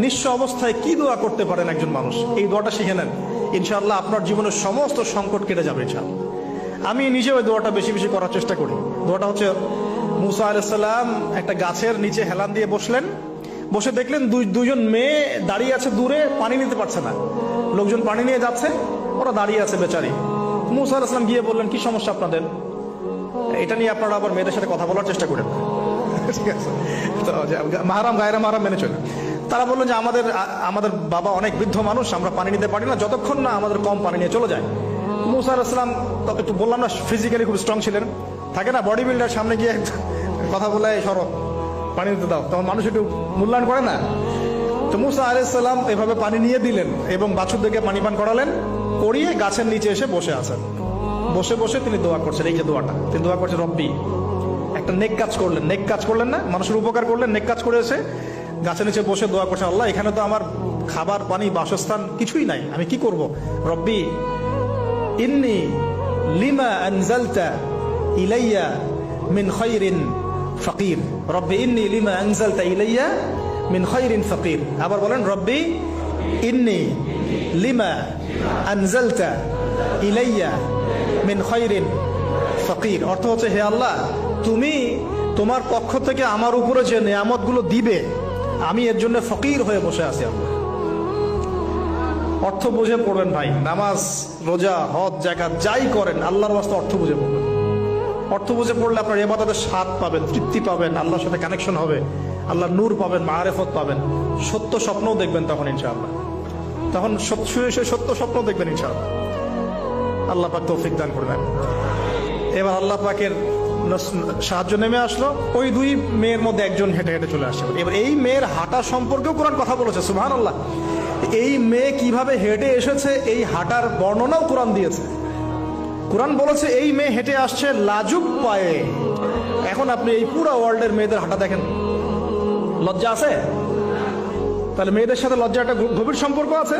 নিঃস্ব অবস্থায় কি দোয়া করতে পারেন একজন মানুষ, এই দোয়াটা শিখে নেন, ইনশাআল্লাহ আপনার জীবনের সমস্ত সংকট কেটে যাবে ইনশাআল্লাহ। আমি নিজেও ওই দোয়াটা বেশি বেশি করার চেষ্টা করি। দোয়াটা হচ্ছে, মুসা আলাইহিস সালাম একটা গাছের নিচে হেলান দিয়ে বসলেন, বসে দেখলেন দুইজন মেয়ে দাঁড়িয়ে আছে দূরে, পানি নিতে পারছে না, লোকজন পানি নিয়ে যাচ্ছে, ওরা দাঁড়িয়ে আছে বেচারি। মুসা আলাইহিস সালাম গিয়ে বললেন, কি সমস্যা আপনাদের? এটা নিয়ে আপনারা আবার মেয়েদের সাথে কথা বলার চেষ্টা করেন, ঠিক আছে? তো মাহারাম গায়রা মাহারাম মেনে চলে। তারা বললেন যে আমাদের বাবা অনেক বৃদ্ধ মানুষ, আমরা পানি নিতে পারি না যতক্ষণ না আমাদের কম পানি নিয়ে চলে যায়। মুসা আলাইহিস সালাম একটু বললাম না, ফিজিক্যালি খুব স্ট্রং ছিলেন, থাকে না বডি বিল্ডার, সামনে গিয়ে কথা বলে সরো পানি দিতে দাও, তখন মানুষ একটু মূল্যায়ন করে না। তো মুসা আলাইহিস সালাম এভাবে পানি নিয়ে দিলেন এবং বাছুরদেরকে পানি পান করালেন, করিয়ে গাছের নিচে এসে বসে আছেন। বসে বসে তিনি দোয়া করছেন, এই যে দোয়াটা তিনি দোয়া করছেন, রব্বি, একটা নেক কাজ করলেন, নেক কাজ করলেন না, মানুষের উপকার করলেন, নেক কাজ করে এসে গাছের নিচে বসে দোয়া করছেন, আল্লাহ এখানে তো আমার খাবার পানি বাসস্থান কিছুই নাই, আমি কি করব? রব্বি ইন্নি লিমা আনজালতা ইলাইয়া মিন খায়রিন ফাকির, রব্বি ইন্নি লিমা আনজালতা ইলাইয়া মিন খায়রিন ফাকির। আবার বলেন, রব্বি ইন্নি লিমা আনজালতা ইলাইয়া মিন খায়রিন ফাকির। অর্থ হচ্ছে, হে আল্লাহ, তুমি তোমার পক্ষ থেকে আমার উপরে যে নিয়ামতগুলো দিবে, আমি এর জন্য ফকির হয়ে বসে আছি। আল্লাহ অর্থ বুঝে পড়বেন ভাই, নামাজ রোজা হজ জাকাত যাই করেন আল্লাহর ওয়াস্তে অর্থ বুঝে পড়বেন। অর্থ বুঝে পড়লে আপনার ইবাদতের স্বাদ পাবেন, তৃপ্তি পাবেন, আল্লাহর সাথে কানেকশন হবে, আল্লাহর নূর পাবেন, মাআরিফত পাবেন, সত্য স্বপ্নও দেখবেন তখন ইনশাআল্লাহ। তখন সত্য স্বপ্ন দেখবেন ইনশাআল্লাহ। আল্লাহ পাক তৌফিক দান করবেন। এবার আল্লাহ পাকের সাহায্য নেমে আসলো, ওই দুই মেয়ের মধ্যে একজন হেঁটে হেঁটে চলে আসে। এবার এই মেয়ের হাঁটা সম্পর্কেও কোরআন কথা বলেছে, সুবহানাল্লাহ। এই মেয়ে কিভাবে হেঁটে এসেছে এই হাঁটার বর্ণনাও কোরআন দিয়েছে। কোরআন বলেছে এই মেয়ে হেঁটে আসছে লাজুক পায়ে। এখন আপনি এই পুরো ওয়ার্ল্ডের মেয়েদের হাঁটা দেখেন, লজ্জা আছে? তাহলে মেয়েদের সাথে লজ্জা একটা গভীর সম্পর্ক আছে।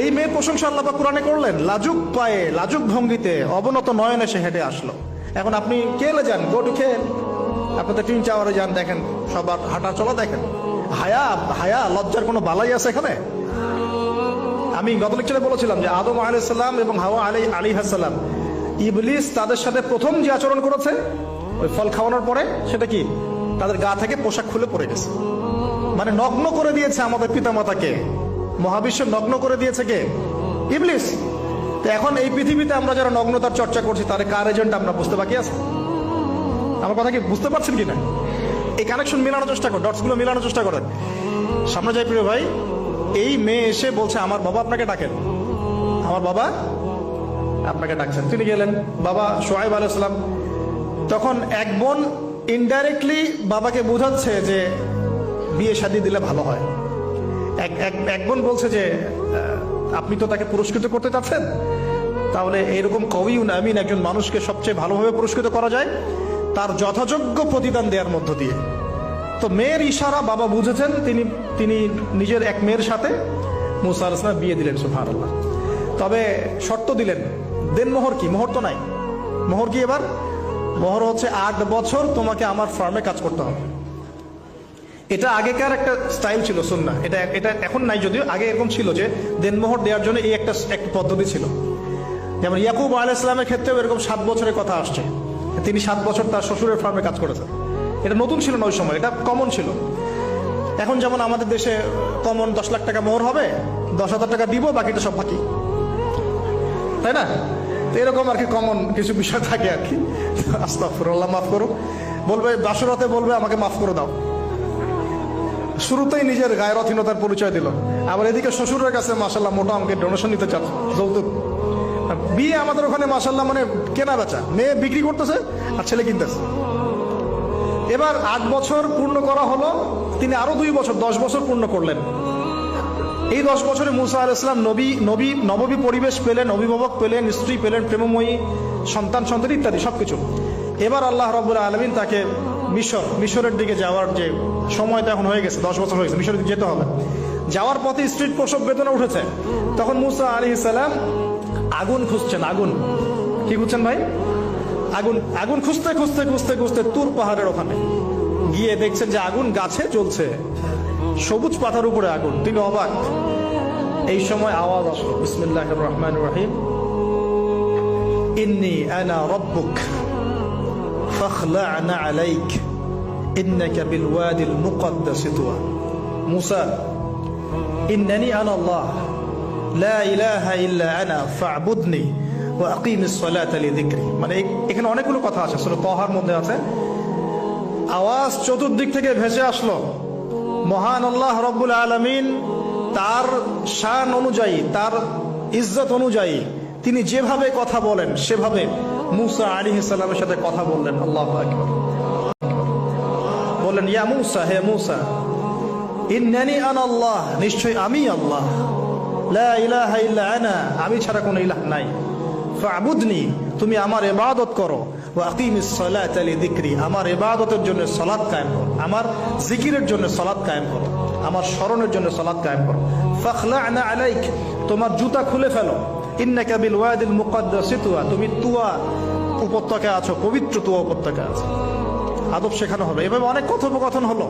এই মেয়ের প্রশংসা আল্লাহ পাক কোরআনে করলেন, লাজুক পায়ে লাজুক ভঙ্গিতে অবনত নয়নে সে হেঁটে আসলো। এখন আপনি কেলে যান, গো টু খেল, আপনাদের টিন টাওয়ারে যান, দেখেন সবার হাঁটা চলা দেখেন। হায়া লজ্জার কোনো বালাই আছে এখানে? আমি গত লেকচারে বলেছিলাম যে আদম আলাইহিস সালাম এবং হাওয়া আলাইহিস সালাম, ইবলিস তাদের সাথে প্রথম যে আচরণ করেছে ওই ফল খাওয়ানোর পরে, সেটা কি? তাদের গা থেকে পোশাক খুলে পড়ে গেছে, মানে নগ্ন করে দিয়েছে আমাদের পিতামাতাকে। মহাবিশ্ব নগ্ন করে দিয়েছে কে? ইবলিস। তো এখন এই পৃথিবীতে আমরা যারা নগ্নতার চর্চা করছি, তাহলে কার এজেন্ট আমরা বুঝতে বাকি আছে? আমার কথা কি বুঝতে পারছেন কিনা? এই কানেকশন মেলানোর চেষ্টা করেন, ডটসগুলো মেলানোর চেষ্টা করেন। সামনে যাই প্রিয় ভাই, এই মেয়ে এসে বলছে, আমার বাবা আপনাকে ডাকেন, আমার বাবা আপনাকে ডাকছেন। তিনি গেলেন, বাবা শুআয়ব আলাইহিস সালাম। তখন এক বোন ইনডাইরেক্টলি বাবাকে বোঝাচ্ছে যে বিয়ে শাদী দিলে ভালো হয়। এক বোন বলছে যে আপনি তো তাকে পুরস্কৃত করতে চাচ্ছেন, তাহলে এরকম কবিউন আমিন একজন মানুষকে সবচেয়ে ভালোভাবে পুরস্কৃত করা যায় তার যথাযোগ্য প্রতিদান দেওয়ার মধ্য দিয়ে। তো মেয়ের ইশারা বাবা বুঝেছেন, তিনি নিজের এক মেয়ের সাথে মুসা আলাইহিস সালাম বিয়ে দিলেন, সুবহানাল্লাহ। তবে শর্ত দিলেন, দেন মোহর কি? মোহর তো নাই। মোহর কি এবার? মোহর হচ্ছে 8 বছর তোমাকে আমার ফার্মে কাজ করতে হবে। এটা আগেকার একটা স্টাইল ছিল, সুন্নাহ। এটা এখন নাই, যদিও আগে এরকম ছিল যে দেনমোহর দেওয়ার জন্য এই একটা পদ্ধতি ছিল। যেমন ইয়াকুব আলাইহিস সালামের ক্ষেত্রেও এরকম 7 বছরের কথা আসছে, তিনি 7 বছর তার শ্বশুরের ফার্মে কাজ করেছেন। এটা নতুন ছিল না ওই সময়, এটা কমন ছিল। এখন যেমন আমাদের দেশে কমন 10 লাখ টাকা মোহর হবে, 10,000 টাকা দিব, বাকিটা সব বাকি, তাই না? তো এরকম আর কি কমন কিছু বিষয় থাকে আর কি। আস্তাগফিরুল্লাহ, মাফ করো। বলবে বাসুরাতে, বলবে আমাকে মাফ করে দাও। শুরুতেই নিজের গায়রথহীনতার পরিচয় দিল। আবার এদিকে শ্বশুরের কাছে মাশাআল্লাহ মোটা অঙ্কের ডোনেশন নিতে চাচ্ছে, যৌতুক। বিয়ে আমাদের ওখানে মাশাআল্লাহ মানে কেনা বেচা, মেয়ে বিক্রি করতেছে আর ছেলে কিনতেছে। এবার 8 বছর পূর্ণ করা হলো, তিনি আরো 2 বছর 10 বছর পূর্ণ করলেন। এই 10 বছরে মুসা আলাইহিস সালাম নববী পরিবেশ পেলেন, অভিভাবক পেলেন, স্ত্রী পেলেন, প্রেমময়ী সন্তান ইত্যাদি সবকিছু। এবার আল্লাহ রাব্বুল আলামিন তাকে মিশরের দিকে যাওয়ার যে সময়টা এখন হয়ে গেছে, 10 বছর হয়ে গেছে, মিশরের দিকে যেতে হবে। যাওয়ার পথে স্ত্রীর প্রসব বেদনা উঠেছে। তখন মুসা আলাইহিস সালাম আগুন খুঁজছেন। আগুন কি খুঁজছেন ভাই? আগুন খুঁজতে খুঁজতে তুর পাহাড়ের ওখানে গিয়ে দেখছেন যে আগুন গাছে জ্বলছে। সবুজ পাতার উপরে আগুন, তিনি অবাক। এই সময় আওয়াজ আসলো, বিসমিল্লাহির রহমানির রহিম, ইন্নী আনা রাব্বুক ফাখলা'না আলাইক ইন্নাকা বিল ওয়াদিল মুকদ্দাস তুয়া। মূসা, ইন্নানি আনা আল্লাহ লা ইলাহা ইল্লা আনা ফা'বুদনি ওয়া আকিমিস সালাতা লিযিকরি। মানে এখানে অনেকগুলো কথা আছে, সূরা তাহার মধ্যে আছে। আওয়াজ চতুর্দিক থেকে ভেসে আসলো, মহান আল্লাহ রব্বুল আলামিন তার শান অনুযায়ী, তার ইজ্জত অনুযায়ী তিনি যেভাবে কথা বলেন সেভাবে মূসা আলাইহিস সালামের সাথে কথা বললেন। আল্লাহু আকবার। বললেন, ইয়া মূসা, হে মূসা, ইন্নানি আনা আল্লাহ, নিশ্চয় আমি আল্লাহ, লা ইলাহা ইল্লা আনা, আমি ছাড়া কোনো ইলাহ নাই, ফা'বুদনি, তুমি আমার ইবাদত করো, ওয়া আকিমিস সালাতা লিযিকরি, আমার ইবাদতের জন্য সালাত কায়েম করো, আমার জিকিরের জন্য সালাত কায়েম করো, আমার স্মরণের জন্য সালাত কায়েম করো। ফাখলা'না আলাইক, তোমার জুতা খুলে ফেলো, ইন্নাকা বিল ওয়াদিল মুকদ্দাস তুয়া, তুমি তুয়া উপত্যকায় আছো, পবিত্র তুয়া উপত্যকায় আছো। আদব শেখানো হবে। এভাবে অনেক কথোপকথন হলো।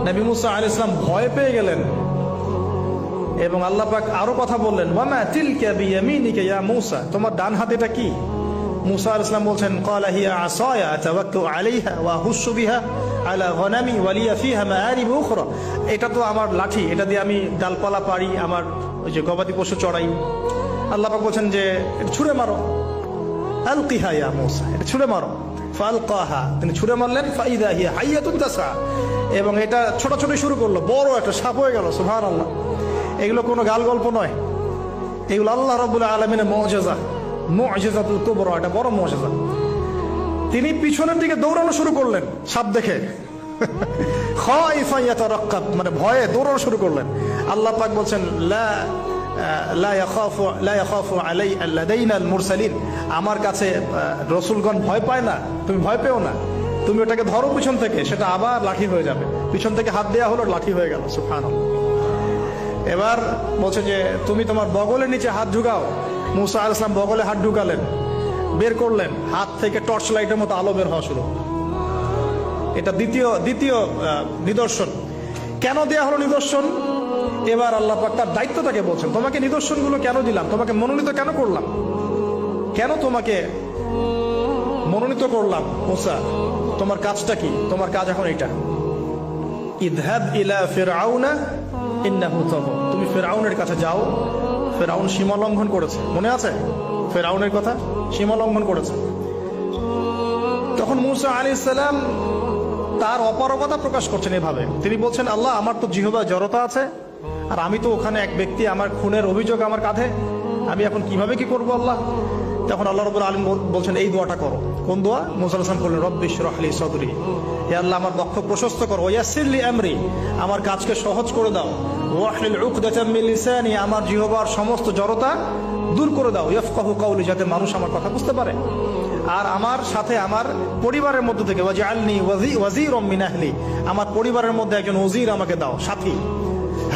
নবী মুসা আলাইহিস সালাম ভয় পেয়ে গেলেন এবং আল্লাহ পাক আরো কথা বললেন, ওয়ামা তিলকা বিয়ামিনিকা ইয়া মূসা, তোমার ডান হাতে এটা কি? মূসা আলাইহিস সালাম বলছেন, ক্বালা হিয়া আসায়া আতাওয়াক্কাউ আলাইহা ওয়া আহুশু বিহা আলা গনামি ওয়া লিয়া ফিহা মাআরিব উখরা, এটা তো আমার লাঠি, এটা দিয়ে আমি ডালপালা পারি, আমার ওই যে গবাদি পশু চড়াই। আল্লাহ পাক বলছেন যে ছুঁড়ে মারো, আলকিহা ইয়া মূসা, এটা ছুঁড়ে মারো। ফালকাহা, তিনি ছুঁড়ে মারলেন, ফাইদা হিয়া হাইয়াতুন তাসা, এবং এটা ছোটাছুটি শুরু করলো, বড় একটা সাপ হয়ে গেল। সুবহানাল্লাহ। এগুলো কোনো গাল গল্প নয়, এগুলো আল্লাহ রাব্বুল আলামিনের মুজিজা, মুজিজাতুল কুবরা, এটা বড় মুজিজা। তিনি পিছনের দিকে দৌড়ানো শুরু করলেন সাপ দেখে, খাইফা ইয়াতারাক্কাব, মানে ভয়ে দৌড়ানো শুরু করলেন। আল্লাহ পাক বলছেন, লা ইয়াখাফু লাদাইনাল মুরসালিন, আমার কাছে রাসূলগণ ভয় পায় না, তুমি ভয় পেও না, তুমি ওটাকে ধরো পিছন থেকে, সেটা আবার লাঠি হয়ে যাবে। পিছন থেকে হাত দেয়া হলো, লাঠি হয়ে গেল। সুবহানাল্লাহ। এবার বলছে যে তুমি তোমার বগলের নিচে হাত ঢুকাও। মূসা আলাইহিস সালাম বগলে হাত ঢুকালেন, বের করলেন, হাত থেকে টর্চ লাইটের মতো আলো বের হওয়া শুরু। এটা দ্বিতীয় নিদর্শন। কেন দেয়া হলো নিদর্শন? এবার আল্লাহ পাক তার দায়িত্বটাকে বলছেন, তোমাকে নিদর্শনগুলো কেন দিলাম, তোমাকে মনোনীত কেন করলাম, কেন তোমাকে মনোনীত করলাম মূসা, তোমার কাজটা কি? তোমার কাজ এখন এটা, ইযহাব ইলা ফিরআউনা ইন্নাহু তাগা, তুমি ফিরআউনের কাছে যাও। ফিরআউন সীমা লঙ্ঘন করেছে, মনে আছে ফিরআউনের কথা? সীমা লঙ্ঘন করেছে। তখন মূসা আলাইহিস সালাম তার অপারগতা প্রকাশ করছেন এভাবে, তিনি বলছেন, আল্লাহ, আমার তো জিহ্বায় জড়তা আছে, আর আমি তো ওখানে এক ব্যক্তি, আমার খুনের অভিযোগ আমার কাঁধে, আমি এখন কিভাবে কি করবো আল্লাহ? তখন আল্লাহ রাব্বুল আলামিন বলছেন, এই দোয়াটা করো। কোন দোয়া? মূসা আলাইহিস সালাম বললেন, রব্বি ইশরাহ লি সাদরি, হে আল্লাহ, আমার বক্ষ প্রশস্ত করো, ওয়াসির লি আমরি, আমার কাজকে সহজ করে দাও, ওয়াহলিল উকদাতাম মিন লিসানি, আমার জিহ্বার সমস্ত জড়তা দূর করে দাও, ইয়াফকাহু কওলি, যাতে মানুষ আমার কথা বুঝতে পারে। আর আমার সাথে আমার পরিবারের মধ্য থেকে ওয়াজআলনি ওয়াজিরাম মিন আহলি, আমার পরিবারের মধ্যে একজন ওজির আমাকে দাও, সাথী।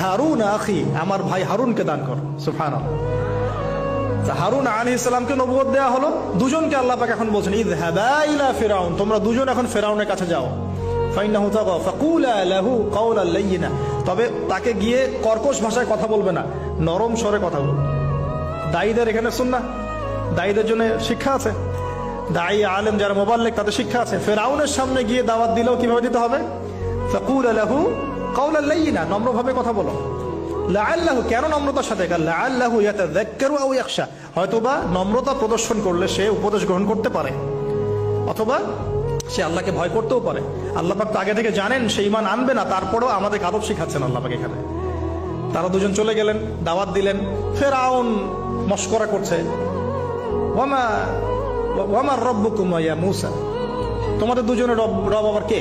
হারুন আখি, আমার ভাই হারুনকে দান কর। সুবহানাল্লাহ। হারুন আলাইহিস সালামকে নবুয়ত দেয়া হলো, দুজনকে আল্লাহ পাক এখন বলছেন, ইযহাবা ইলা ফিরআউন, তোমরা দুজন এখন ফিরআউনের কাছে যাও। ফাইন্নাহু তাগা ফাকুলা লাহু কাওলান লাইয়িনা, তবে তাকে গিয়ে কর্কশ ভাষায় কথা বলবে না, নরম স্বরে কথা বলবে। দায়ীদের এখানে সুন্নাহ, দায়ীদের জন্য শিক্ষা আছে, দায়ী আলেম যারা মুবাল্লিগ তাদের শিক্ষা আছে। ফিরআউনের সামনে গিয়ে দাওয়াত দিলেও কিভাবে দিতে হবে? ফাকুলা লাহু কাওলান লাইয়িনা, নম্রভাবে কথা বলো। লাআল্লাহু, কেন নম্রতার সাথে? লাআল্লাহু ইয়াতাযাক্কারু আও ইয়াখশা, হয়তোবা নম্রতা প্রদর্শন করলে সে উপদেশ গ্রহণ করতে পারে, অথবা সে আল্লাহকে ভয় করতেও পারে। আল্লাহ পাক তো আগে থেকে জানেন সে ঈমান আনবে না, তারপরেও আমাদের আদব শিখাচ্ছেন আল্লাহ পাক এখানে। তারা দুজন চলে গেলেন, দাওয়াত দিলেন। ফিরআউন মশকরা করছে, ওয়ামা রব্বুকুম ইয়া মূসা, তোমাদের দুজনের রব আবার কে?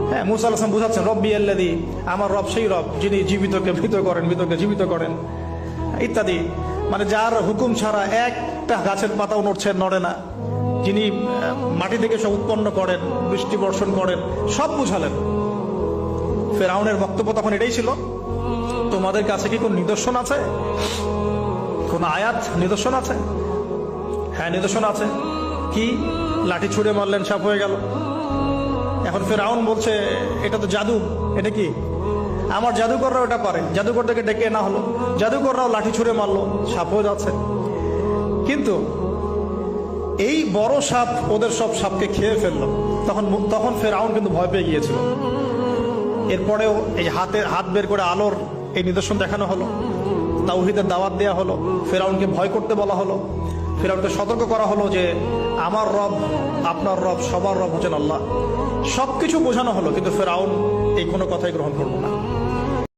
হ্যাঁ, মূসা আলাইহিস সালাম বুঝাচ্ছেন, রব্বি আল্লাযী, আমার রব সেই রব যিনি জীবিতকে মৃত করেন, মৃতকে জীবিত করেন, ইত্যাদি। মানে যার হুকুম ছাড়া একটা গাছের পাতাও নড়ে না, যিনি মাটি থেকে সব উৎপন্ন করেন, বৃষ্টি বর্ষণ করেন, সব বুঝালেন। ফিরআউনের বক্তব্য তখন এটাই ছিল, তোমাদের কাছে কি কোন নিদর্শন আছে, কোন আয়াত নিদর্শন আছে? হ্যাঁ, নিদর্শন আছে। কি? লাঠি ছুঁড়ে মারলেন, সাপ হয়ে গেল। এখন ফিরআউন বলছে, এটা তো জাদু, এটা কি? আমার জাদুকররা ওটা পারে, জাদুকরদেরকে ডেকে না হলো, জাদুকররাও লাঠি ছুঁড়ে মারলো, সাপ হয়ে যাচ্ছে। কিন্তু এই বড় সাপ ওদের সব সাপকে খেয়ে ফেললো। তখন ফেরাউন কিন্তু ভয় পেয়ে গিয়েছিল। এরপরেও এই হাত বের করে আলোর এই নিদর্শন দেখানো হলো, তাওহীদের দাওয়াত দেওয়া হলো, ফেরাউনকে ভয় করতে বলা হলো, ফেরাউনকে সতর্ক করা হলো যে আমার রব, আপনার রব, সবার রব হচ্ছেন আল্লাহ। সবকিছু বোঝানো হলো, কিন্তু ফেরাউন এই কোনো কথাই গ্রহণ করলো না।